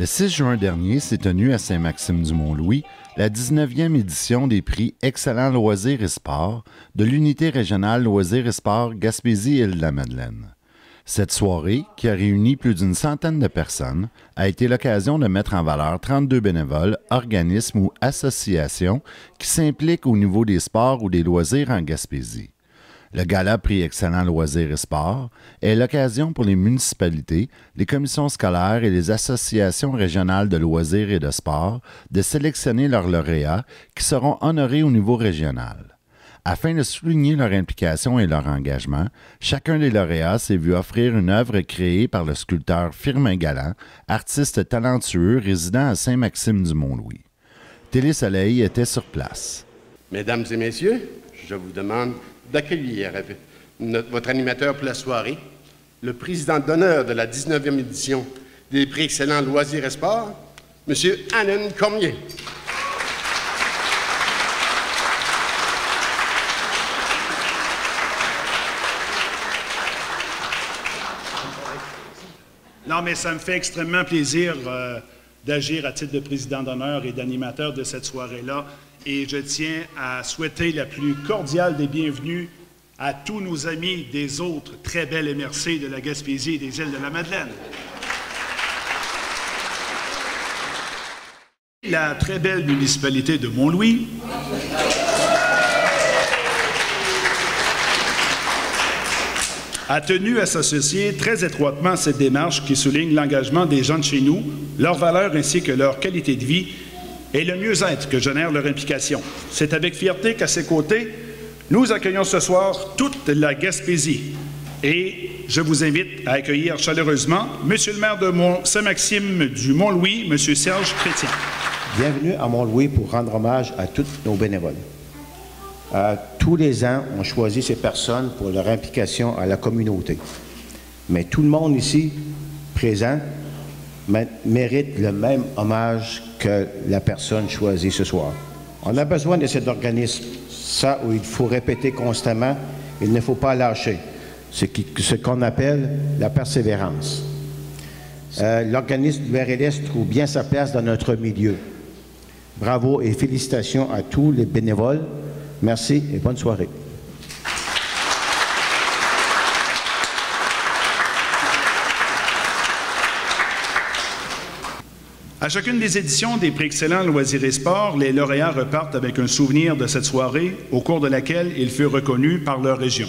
6 juin dernier s'est tenue à Saint-Maxime-du-Mont-Louis la 19e édition des prix Excellents loisirs et sports de l'unité régionale loisirs et sports Gaspésie-Île-de-la-Madeleine. Cette soirée, qui a réuni plus d'une centaine de personnes, a été l'occasion de mettre en valeur 32 bénévoles, organismes ou associations qui s'impliquent au niveau des sports ou des loisirs en Gaspésie. Le Gala Prix Excellents loisirs et sports est l'occasion pour les municipalités, les commissions scolaires et les associations régionales de loisirs et de sport de sélectionner leurs lauréats qui seront honorés au niveau régional. Afin de souligner leur implication et leur engagement, chacun des lauréats s'est vu offrir une œuvre créée par le sculpteur Firmin Galland, artiste talentueux résidant à Saint-Maxime-du-Mont-Louis. Télé-Soleil était sur place. Mesdames et messieurs, je vous demande d'accueillir votre animateur pour la soirée, le président d'honneur de la 19e édition des prix Excellents loisirs et sports, M. Alan Cormier. Non, mais ça me fait extrêmement plaisir d'agir à titre de président d'honneur et d'animateur de cette soirée-là. Et je tiens à souhaiter la plus cordiale des bienvenues à tous nos amis des autres très belles MRC de la Gaspésie et des îles de la Madeleine. La très belle municipalité de Mont-Louis a tenu à s'associer très étroitement à cette démarche qui souligne l'engagement des gens de chez nous, leurs valeurs ainsi que leur qualité de vie et le mieux-être que génère leur implication. C'est avec fierté qu'à ses côtés, nous accueillons ce soir toute la Gaspésie. Et je vous invite à accueillir chaleureusement Monsieur le maire de Saint-Maxime du Mont-Louis, M. Serge Chrétien. Bienvenue à Mont-Louis pour rendre hommage à tous nos bénévoles. Tous les ans, on choisit ces personnes pour leur implication à la communauté. Mais tout le monde ici présent mérite le même hommage que la personne choisie ce soir. On a besoin de cet organisme, ça où il faut répéter constamment, il ne faut pas lâcher, ce qu'on appelle la persévérance. L'organisme du RLS trouve bien sa place dans notre milieu. Bravo et félicitations à tous les bénévoles. Merci et bonne soirée. À chacune des éditions des prix Excellents loisirs et sports, les lauréats repartent avec un souvenir de cette soirée au cours de laquelle ils furent reconnus par leur région.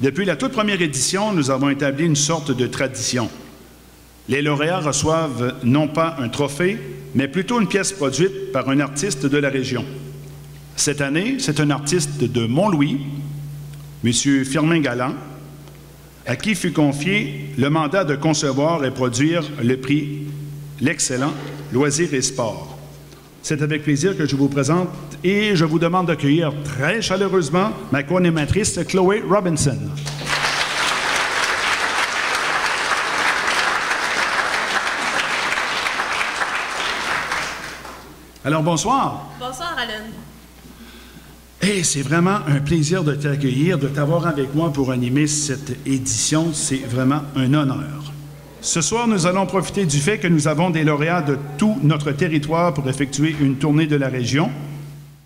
Depuis la toute première édition, nous avons établi une sorte de tradition. Les lauréats reçoivent non pas un trophée, mais plutôt une pièce produite par un artiste de la région. Cette année, c'est un artiste de Mont-Louis, M. Firmin Galland, à qui fut confié le mandat de concevoir et produire le prix L'Excellent loisirs et sports. C'est avec plaisir que je vous présente et je vous demande d'accueillir très chaleureusement ma co-animatrice Chloé Robinson. Alors, bonsoir. Bonsoir, Alan. Hey, c'est vraiment un plaisir de t'accueillir, de t'avoir avec moi pour animer cette édition. C'est vraiment un honneur. Ce soir, nous allons profiter du fait que nous avons des lauréats de tout notre territoire pour effectuer une tournée de la région.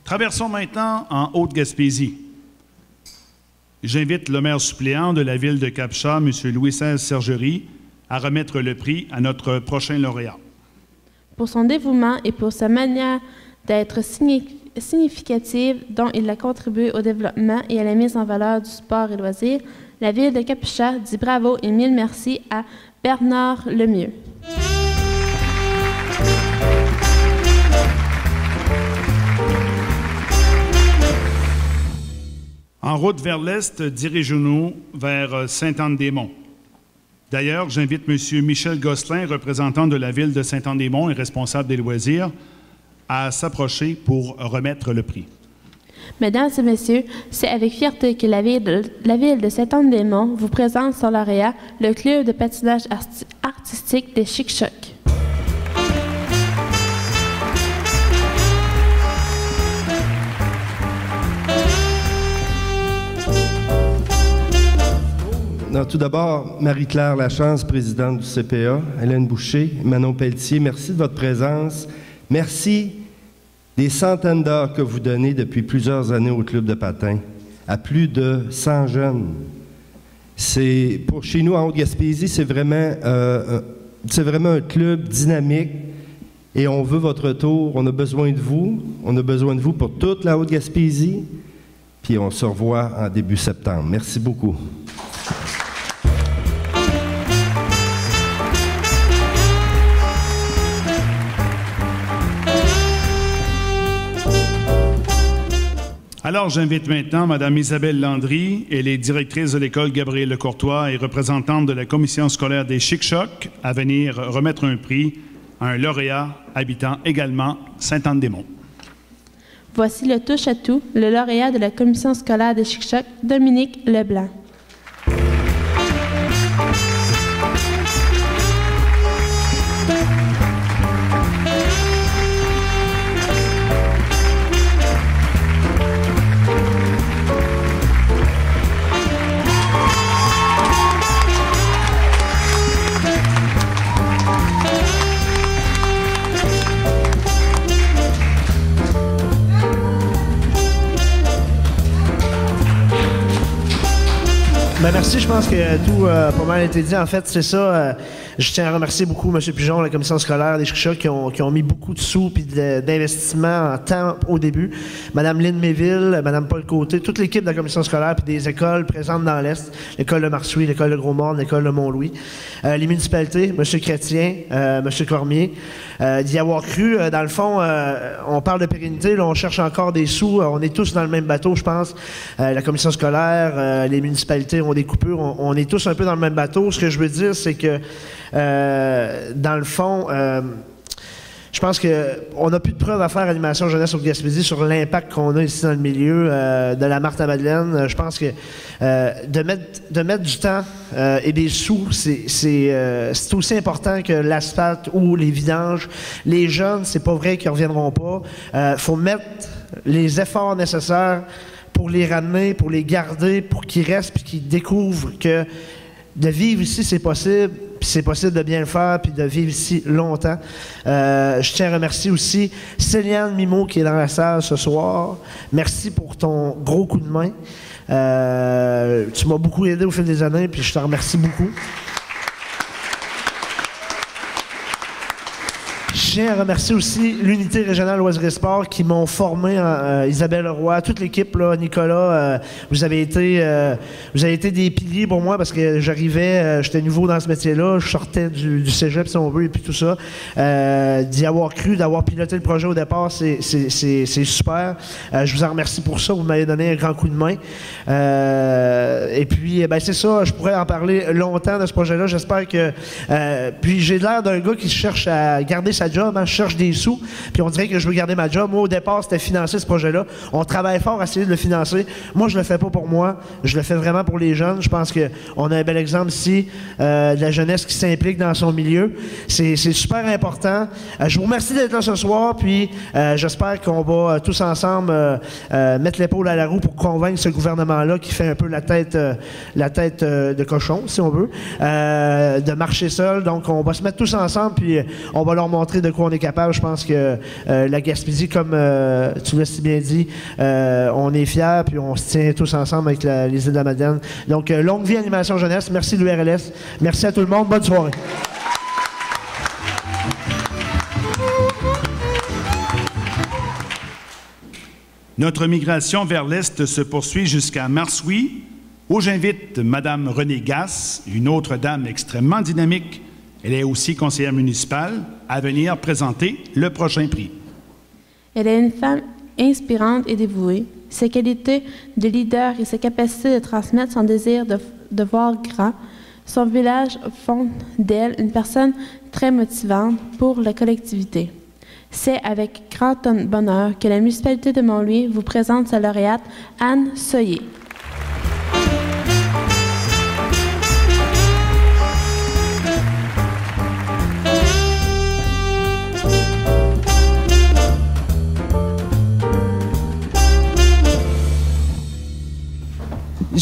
Traversons maintenant en Haute-Gaspésie. J'invite le maire suppléant de la ville de Cap-Chat, M. Louis-XVI Sergerie, à remettre le prix à notre prochain lauréat. Pour son dévouement et pour sa manière d'être significative dont il a contribué au développement et à la mise en valeur du sport et loisirs, la ville de Cap-Chat dit bravo et mille merci à Bernard Lemieux. En route vers l'est, dirigeons-nous vers Sainte-Anne-des-Monts. D'ailleurs, j'invite M. Michel Gosselin, représentant de la ville de Sainte-Anne-des-Monts et responsable des loisirs, à s'approcher pour remettre le prix. Mesdames et messieurs, c'est avec fierté que la ville de Sainte-Anne-des-Monts vous présente son lauréat, le club de patinage artistique des Chic-Chocs. Président. Tout d'abord, Marie-Claire Lachance, présidente du CPA, Hélène Boucher, Manon Pelletier, merci de votre présence. Merci des centaines d'heures que vous donnez depuis plusieurs années au Club de patin, à plus de 100 jeunes. Pour chez nous, en Haute-Gaspésie, c'est vraiment un club dynamique et on veut votre retour. On a besoin de vous. On a besoin de vous pour toute la Haute-Gaspésie. Puis on se revoit en début septembre. Merci beaucoup. Alors, j'invite maintenant Mme Isabelle Landry. Elle est directrice de l'école Gabriel Lecourtois et représentante de la commission scolaire des Chic-Chocs à venir remettre un prix à un lauréat habitant également Sainte-Anne-des-Monts. Voici le touche-à-tout, le lauréat de la commission scolaire des Chic-Chocs, Dominique Leblanc. Ben merci, je pense que tout a pas mal été dit. En fait, c'est ça. Je tiens à remercier beaucoup M. Pigeon, la commission scolaire des Chic-Chocs qui ont mis beaucoup de sous et d'investissement en temps au début. Mme Lynn Méville, Mme Paul Côté, toute l'équipe de la commission scolaire puis des écoles présentes dans l'Est, l'école de Marsouilles, l'école de Gros-Morne, l'école de Mont-Louis, les municipalités, M. Chrétien, M. Cormier, d'y avoir cru. Dans le fond, on parle de pérennité, là, on cherche encore des sous. On est tous dans le même bateau, je pense. La commission scolaire, les municipalités ont des coupures. On est tous un peu dans le même bateau. Ce que je veux dire, c'est que dans le fond, je pense qu'on n'a plus de preuves à faire à Animation Jeunesse au Gaspésie sur l'impact qu'on a ici dans le milieu de la Marthe-à-Madeleine. Je pense que de mettre du temps et des sous, c'est aussi important que l'asphalte ou les vidanges. Les jeunes, c'est pas vrai qu'ils ne reviendront pas. Faut mettre les efforts nécessaires pour les ramener, pour les garder, pour qu'ils restent puis qu'ils découvrent que de vivre ici, c'est possible. Puis c'est possible de bien le faire, puis de vivre ici longtemps. Je tiens à remercier aussi Céliane Mimo qui est dans la salle ce soir. Merci pour ton gros coup de main. Tu m'as beaucoup aidé au fil des années, puis je te remercie beaucoup. Je tiens à remercier aussi l'unité régionale loisirs et sports qui m'ont formé, Isabelle Leroy, toute l'équipe, là, Nicolas, vous avez été des piliers pour moi parce que j'arrivais, j'étais nouveau dans ce métier-là, je sortais du cégep si on veut et puis tout ça. D'y avoir cru, d'avoir piloté le projet au départ, c'est super. Je vous en remercie pour ça, vous m'avez donné un grand coup de main. Et puis, ben, c'est ça, je pourrais en parler longtemps de ce projet-là, j'espère que... puis j'ai l'air d'un gars qui cherche à garder sa job, hein, je cherche des sous, puis on dirait que je veux garder ma job. Moi, au départ, c'était financer ce projet-là. On travaille fort à essayer de le financer. Moi, je le fais pas pour moi, je le fais vraiment pour les jeunes. Je pense qu'on a un bel exemple ici de la jeunesse qui s'implique dans son milieu. C'est super important. Je vous remercie d'être là ce soir, puis j'espère qu'on va tous ensemble mettre l'épaule à la roue pour convaincre ce gouvernement-là qui fait un peu la tête de cochon, si on veut, de marcher seul. Donc, on va se mettre tous ensemble, puis on va leur montrer de quoi on est capable. Je pense que la Gaspésie, comme tu l'as si bien dit, on est fiers, puis on se tient tous ensemble avec les îles de la Madeleine. Donc, longue vie Animation Jeunesse. Merci l'URLS. Merci à tout le monde. Bonne soirée. Notre migration vers l'Est se poursuit jusqu'à Marsouilles, où j'invite Mme Renée Gasse, une autre dame extrêmement dynamique. Elle est aussi conseillère municipale, à venir présenter le prochain prix. Elle est une femme inspirante et dévouée. Ses qualités de leader et sa capacité de transmettre son désir de voir grand, son village font d'elle une personne très motivante pour la collectivité. C'est avec grand bonheur que la municipalité de Mont-Louis vous présente sa lauréate Anne Soyer.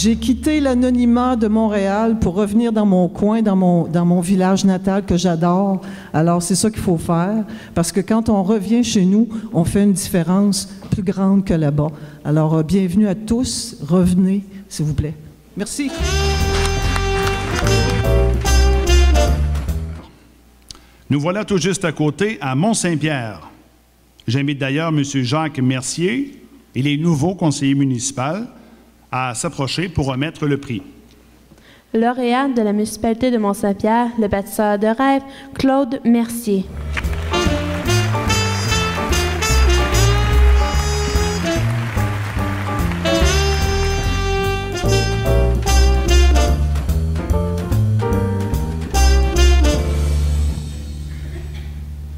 J'ai quitté l'anonymat de Montréal pour revenir dans mon coin, dans mon village natal que j'adore. Alors, c'est ça qu'il faut faire, parce que quand on revient chez nous, on fait une différence plus grande que là-bas. Alors, bienvenue à tous. Revenez, s'il vous plaît. Merci. Nous voilà tout juste à côté, à Mont-Saint-Pierre. J'invite d'ailleurs M. Jacques Mercier et les nouveaux conseillers municipaux à s'approcher pour remettre le prix. Lauréat de la municipalité de Mont-Saint-Pierre, le bâtisseur de rêve, Claude Mercier.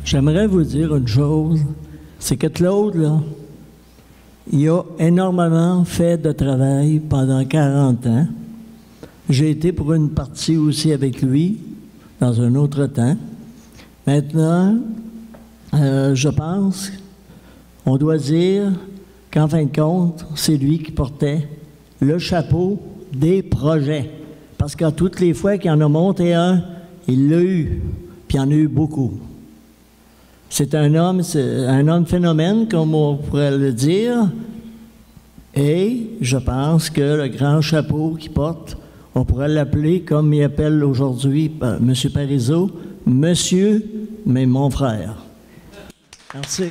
J'aimerais vous dire une chose, c'est que Claude, là, il a énormément fait de travail pendant 40 ans. J'ai été pour une partie aussi avec lui, dans un autre temps. Maintenant, je pense qu'on doit dire qu'en fin de compte, c'est lui qui portait le chapeau des projets. Parce qu'à toutes les fois qu'il en a monté un, il l'a eu, puis il en a eu beaucoup. C'est un homme phénomène, comme on pourrait le dire, et je pense que le grand chapeau qu'il porte, on pourrait l'appeler, comme il appelle aujourd'hui M. Parizeau, Monsieur, mais mon frère. Merci.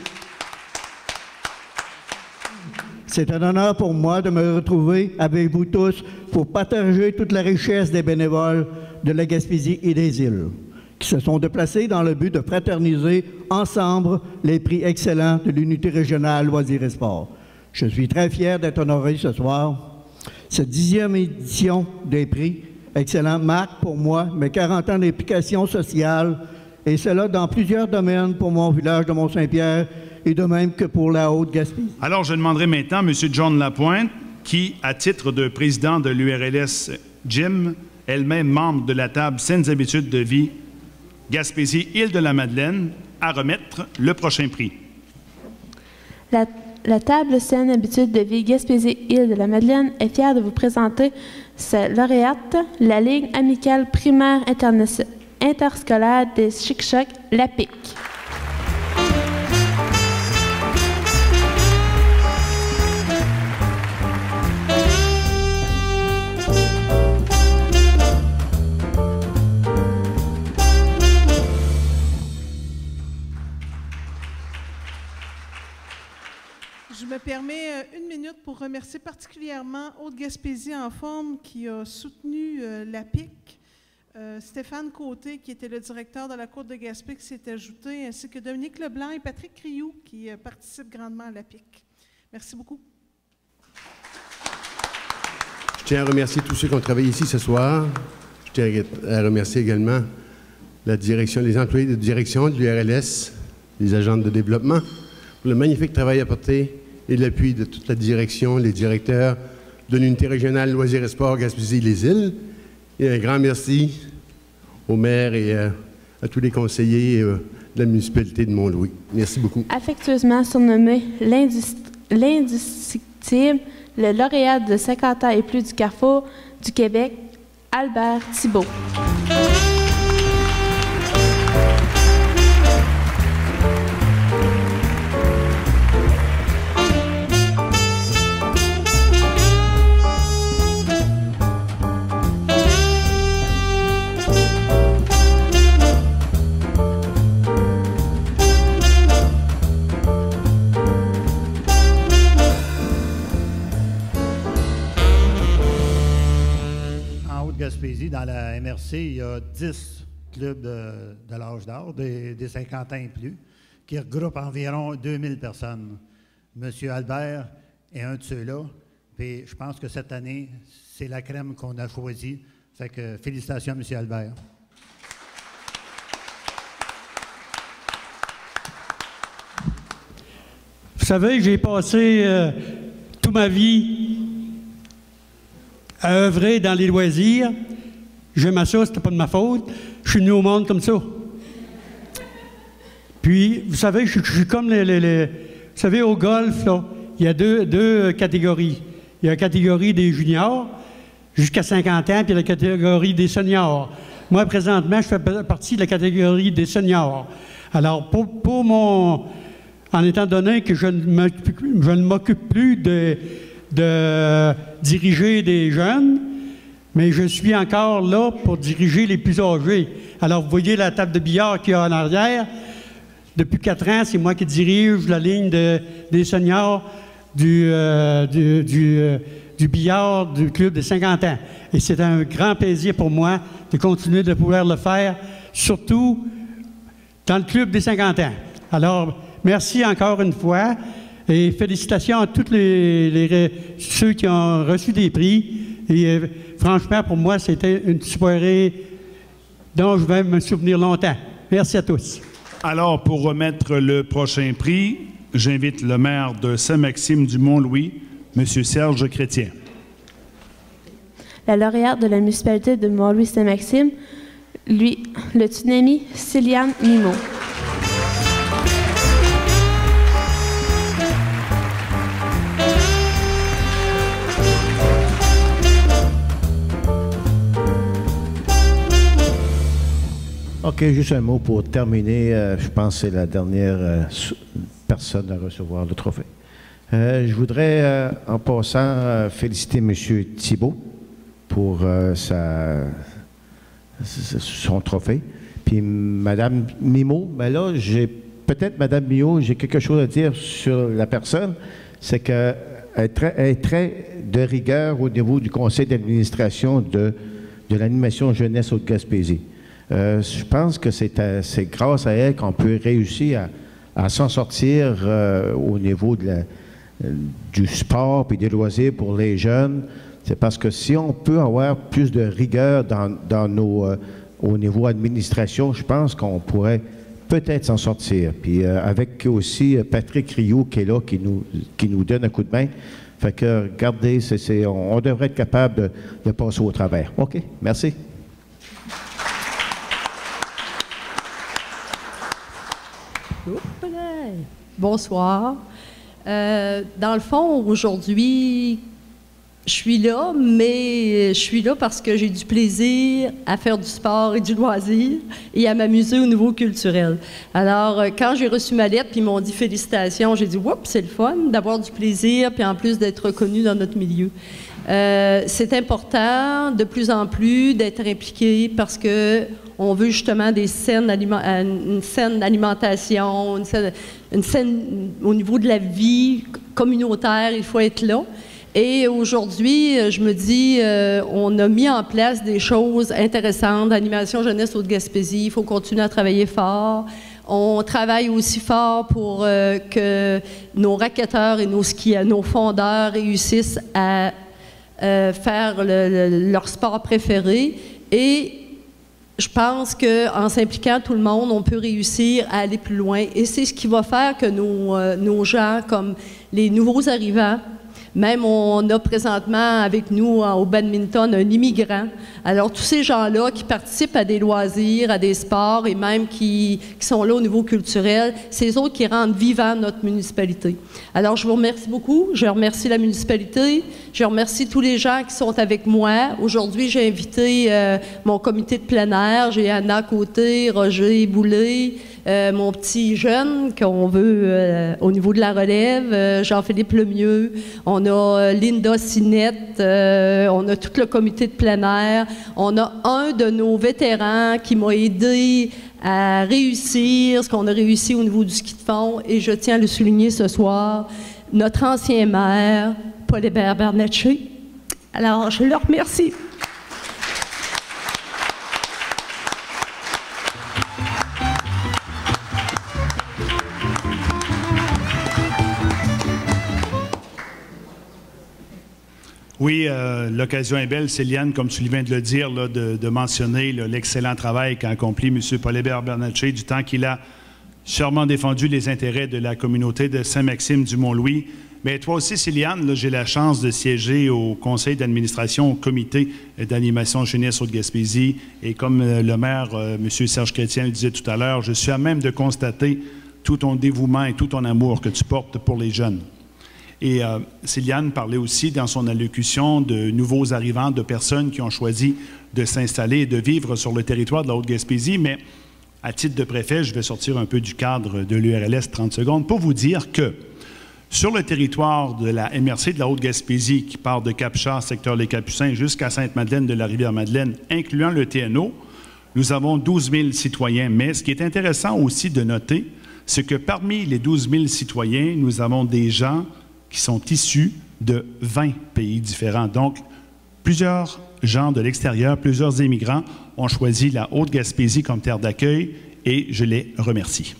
C'est un honneur pour moi de me retrouver avec vous tous pour partager toute la richesse des bénévoles de la Gaspésie et des îles, qui se sont déplacés dans le but de fraterniser ensemble les prix excellents de l'unité régionale Loisirs et Sports. Je suis très fier d'être honoré ce soir. Cette 10e édition des prix excellents marque pour moi mes 40 ans d'implication sociale, et cela dans plusieurs domaines pour mon village de Mont-Saint-Pierre et de même que pour la Haute-Gaspésie. Alors, je demanderai maintenant à M. John Lapointe, qui, à titre de président de l'URLS Gym, elle-même membre de la table Saines habitudes de vie Gaspésie-Île-de-la-Madeleine, à remettre le prochain prix. La table Saines habitudes de vie Gaspésie-Île-de-la-Madeleine est fière de vous présenter sa lauréate, la Ligue amicale primaire interscolaire des Chic-Chocs, la PIC. Je me permets une minute pour remercier particulièrement Haute-Gaspésie en forme qui a soutenu la PIC. Stéphane Côté, qui était le directeur de la Côte de Gaspé, qui s'est ajouté, ainsi que Dominique Leblanc et Patrick Rioux, qui participent grandement à la PIC. Merci beaucoup. Je tiens à remercier tous ceux qui ont travaillé ici ce soir. Je tiens à remercier également la direction, les employés de direction de l'URLS, les agents de développement, pour le magnifique travail apporté et l'appui de toute la direction, les directeurs de l'unité régionale Loisirs et Sports Gaspésie-les-Îles. Et un grand merci au maire et à tous les conseillers de la municipalité de Mont-Louis. Merci beaucoup. Affectueusement surnommé l'indestructible, le lauréat de 50 ans et plus du Carrefour du Québec, Albert Thibault. Gaspésie, dans la MRC, il y a 10 clubs de l'âge d'or, des 50 ans et plus, qui regroupent environ 2000 personnes. Monsieur Albert est un de ceux-là, puis je pense que cette année, c'est la crème qu'on a choisie. Fait que félicitations, Monsieur Albert. Vous savez, j'ai passé toute ma vie à œuvrer dans les loisirs. J'aimais ça, c'était pas de ma faute. Je suis venu au monde comme ça. Puis, vous savez, je suis comme vous savez, au golf, là, il y a deux catégories. Il y a la catégorie des juniors, jusqu'à 50 ans, puis la catégorie des seniors. Moi, présentement, je fais partie de la catégorie des seniors. Alors, en étant donné que je ne m'occupe plus de diriger des jeunes, mais je suis encore là pour diriger les plus âgés. Alors, vous voyez la table de billard qu'il y a en arrière. Depuis 4 ans, c'est moi qui dirige la ligne des seniors du billard du club des 50 ans. Et c'est un grand plaisir pour moi de continuer de pouvoir le faire, surtout dans le club des 50 ans. Alors, merci encore une fois et félicitations à tous ceux qui ont reçu des prix. Et franchement, pour moi, c'était une soirée dont je vais me souvenir longtemps. Merci à tous. Alors, pour remettre le prochain prix, j'invite le maire de Saint-Maxime du Mont-Louis, M. Serge Chrétien. La lauréate de la municipalité de Mont-Louis-Saint-Maxime, le tsunami Céliane Mimo. OK, juste un mot pour terminer. Je pense que c'est la dernière personne à recevoir le trophée. Je voudrais, en passant, féliciter M. Thibault pour son trophée. Puis Mme Mimo, ben là, Mme Mimo, j'ai quelque chose à dire sur la personne. C'est qu'elle est très de rigueur au niveau du conseil d'administration de l'animation jeunesse Haute-Gaspésie. Je pense que c'est grâce à elle qu'on peut réussir à s'en sortir au niveau du sport et des loisirs pour les jeunes. C'est parce que si on peut avoir plus de rigueur au niveau administration, je pense qu'on pourrait peut-être s'en sortir. Puis avec aussi Patrick Rioux qui est là, qui nous donne un coup de main. Fait que, regardez, on devrait être capable de passer au travers. OK, merci. Bonsoir. Dans le fond, aujourd'hui, je suis là, mais je suis là parce que j'ai du plaisir à faire du sport et du loisir et à m'amuser au niveau culturel. Alors, quand j'ai reçu ma lettre puis ils m'ont dit félicitations, j'ai dit « Oups, c'est le fun d'avoir du plaisir puis en plus d'être reconnu dans notre milieu. » C'est important de plus en plus d'être impliqué parce que on veut justement une saine alimentation, une saine au niveau de la vie communautaire, il faut être là. Et aujourd'hui, je me dis, on a mis en place des choses intéressantes, Animation Jeunesse Haute-Gaspésie, il faut continuer à travailler fort. On travaille aussi fort pour que nos racketteurs et nos fondeurs réussissent à faire leur sport préféré. Et je pense qu'en s'impliquant tout le monde, on peut réussir à aller plus loin. Et c'est ce qui va faire que nos gens, comme les nouveaux arrivants, même on a présentement avec nous au badminton un immigrant. Alors tous ces gens-là qui participent à des loisirs, à des sports et même qui sont là au niveau culturel, c'est eux autres qui rendent vivant notre municipalité. Alors je vous remercie beaucoup. Je remercie la municipalité. Je remercie tous les gens qui sont avec moi. Aujourd'hui, j'ai invité mon comité de plein air. J'ai Anna Côté, Roger Boulay, mon petit jeune qu'on veut au niveau de la relève, Jean-Philippe Lemieux, on a Linda Sinette, on a tout le comité de plein air, on a un de nos vétérans qui m'a aidé à réussir ce qu'on a réussi au niveau du ski de fond, et je tiens à le souligner ce soir, notre ancien maire, Paul Hébert Bernatchez. Alors, je le remercie. Oui, l'occasion est belle, Céliane, comme tu viens de le dire, là, de mentionner l'excellent travail qu'a accompli M. Paul Hébert Bernatchez du temps qu'il a chèrement défendu les intérêts de la communauté de Saint-Maxime du Mont-Louis. Mais toi aussi, Céliane, j'ai la chance de siéger au conseil d'administration, au comité d'animation jeunesse Haute-Gaspésie. Et comme le maire, M. Serge Chrétien, le disait tout à l'heure, je suis à même de constater tout ton dévouement et tout ton amour que tu portes pour les jeunes. Et Céliane parlait aussi dans son allocution de nouveaux arrivants, de personnes qui ont choisi de s'installer et de vivre sur le territoire de la Haute-Gaspésie, mais à titre de préfet, je vais sortir un peu du cadre de l'URLS 30 secondes pour vous dire que sur le territoire de la MRC de la Haute-Gaspésie, qui part de Cap-Chat, secteur Les Capucins, jusqu'à Sainte-Madeleine de la Rivière-Madeleine, incluant le TNO, nous avons 12 000 citoyens. Mais ce qui est intéressant aussi de noter, c'est que parmi les 12 000 citoyens, nous avons des gens qui sont issus de 20 pays différents. Donc, plusieurs gens de l'extérieur, plusieurs immigrants ont choisi la Haute-Gaspésie comme terre d'accueil et je les remercie.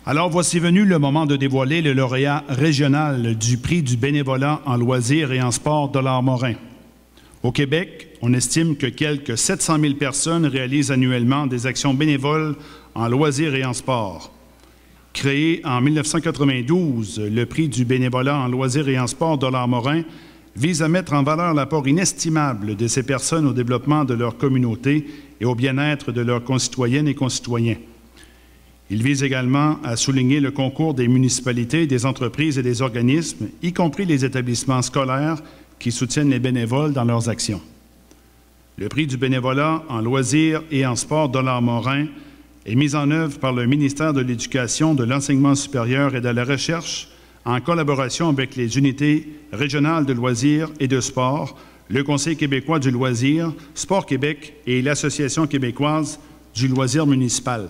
Alors, voici venu le moment de dévoiler le lauréat régional du prix du bénévolat en loisirs et en sport de l'Armorin. Au Québec, on estime que quelques 700 000 personnes réalisent annuellement des actions bénévoles en loisirs et en sport. Créé en 1992, le prix du bénévolat en loisirs et en sport de l'Armorin vise à mettre en valeur l'apport inestimable de ces personnes au développement de leur communauté et au bien-être de leurs concitoyennes et concitoyens. Il vise également à souligner le concours des municipalités, des entreprises et des organismes, y compris les établissements scolaires qui soutiennent les bénévoles dans leurs actions. Le prix du bénévolat en loisirs et en sport de l'Armorin est mis en œuvre par le ministère de l'Éducation, de l'Enseignement supérieur et de la Recherche en collaboration avec les unités régionales de loisirs et de sport, le Conseil québécois du loisir, Sport Québec et l'Association québécoise du loisir municipal.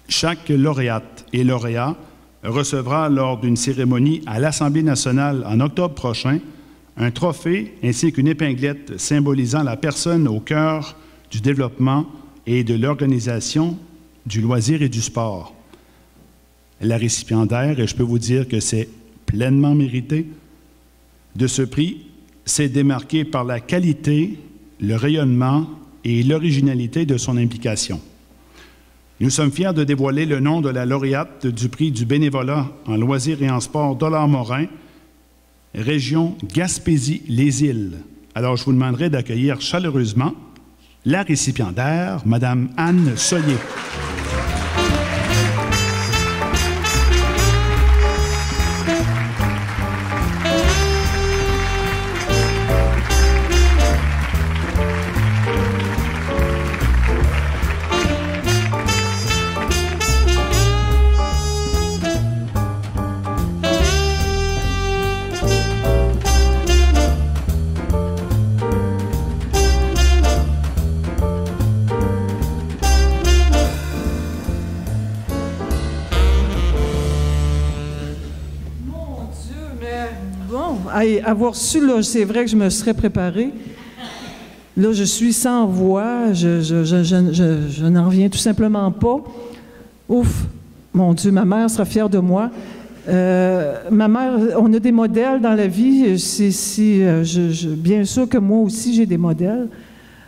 Chaque lauréate et lauréat recevra lors d'une cérémonie à l'Assemblée nationale en octobre prochain un trophée ainsi qu'une épinglette symbolisant la personne au cœur du développement et de l'organisation du loisir et du sport. La récipiendaire, et je peux vous dire que c'est pleinement mérité, de ce prix s'est démarquée par la qualité, le rayonnement et l'originalité de son implication. Nous sommes fiers de dévoiler le nom de la lauréate du prix du bénévolat en loisirs et en sport de l'Armorin, région Gaspésie-Les-Îles. Alors, je vous demanderai d'accueillir chaleureusement la récipiendaire, Mme Anne Soyer. Avoir su, là, c'est vrai que je me serais préparée. Là, je suis sans voix, je n'en reviens tout simplement pas. Ouf, mon Dieu, ma mère sera fière de moi. Ma mère, on a des modèles dans la vie. Bien sûr que moi aussi, j'ai des modèles.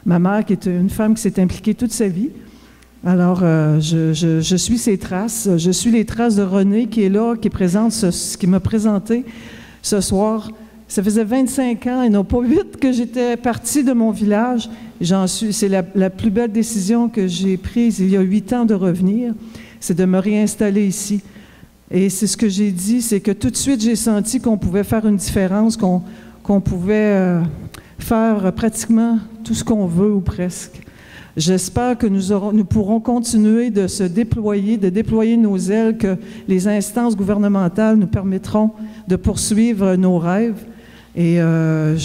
Ma mère, qui est une femme qui s'est impliquée toute sa vie. Alors, je suis ses traces. Je suis les traces de René qui est là, qui est présente, qui m'a présenté ce soir. Ça faisait 25 ans et non pas 8 que j'étais partie de mon village. C'est la plus belle décision que j'ai prise il y a 8 ans de revenir, c'est de me réinstaller ici. Et c'est ce que j'ai dit, c'est que tout de suite j'ai senti qu'on pouvait faire une différence, qu'on pouvait faire pratiquement tout ce qu'on veut ou presque. J'espère que nous pourrons continuer de se déployer, de déployer nos ailes, que les instances gouvernementales nous permettront de poursuivre nos rêves. Et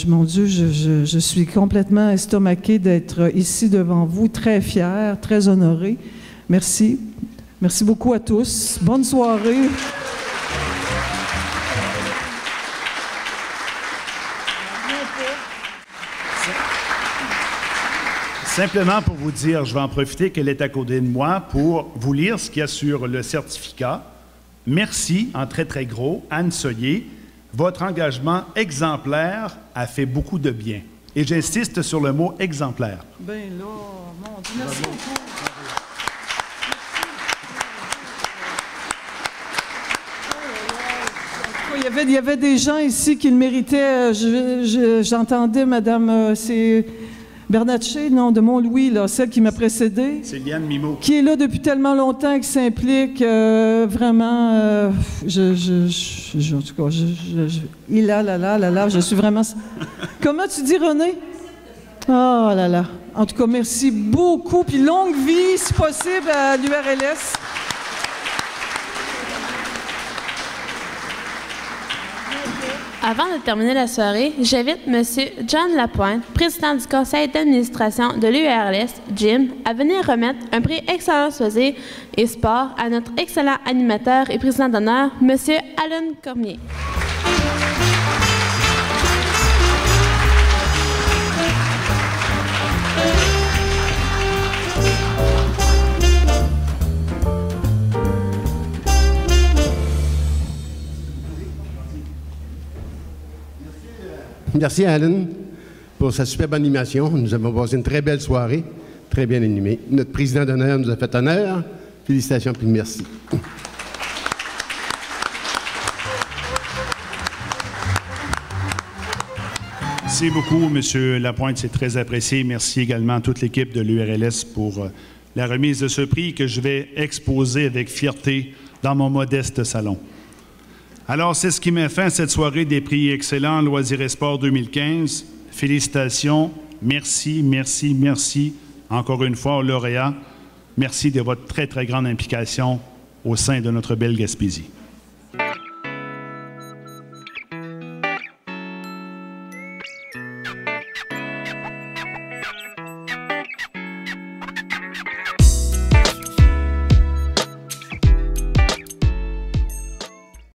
mon Dieu, je suis complètement estomaquée d'être ici devant vous, très fière, très honorée. Merci. Merci beaucoup à tous. Bonne soirée. Simplement pour vous dire, je vais en profiter qu'elle est à côté de moi pour vous lire ce qu'il y a sur le certificat. Merci, en très, très gros, Anne Soyer. Votre engagement exemplaire a fait beaucoup de bien. Et j'insiste sur le mot exemplaire. Bien là, mon Dieu, merci beaucoup. Il y avait des gens ici qui le méritaient. J'entendais, madame, Bernatchez, non, de Mont-Louis, là, celle qui m'a précédée. C'est Liane Mimo. Qui est là depuis tellement longtemps, qui s'implique vraiment. En tout cas, je suis vraiment. Comment tu dis, René? Oh là là. En tout cas, merci beaucoup. Puis longue vie, si possible, à l'URLS. Avant de terminer la soirée, j'invite M. John Lapointe, président du conseil d'administration de l'URLS, Jim, à venir remettre un prix Excellence Loisirs et Sport à notre excellent animateur et président d'honneur, M. Alan Cormier. Merci à Alan pour sa superbe animation. Nous avons passé une très belle soirée, très bien animée. Notre président d'honneur nous a fait honneur. Félicitations et merci. Merci beaucoup, M. Lapointe, c'est très apprécié. Merci également à toute l'équipe de l'URLS pour la remise de ce prix que je vais exposer avec fierté dans mon modeste salon. Alors, c'est ce qui met fin à cette soirée des prix Excellents Loisirs et Sport 2015. Félicitations, merci, merci, merci encore une fois aux lauréats. Merci de votre très, très grande implication au sein de notre belle Gaspésie.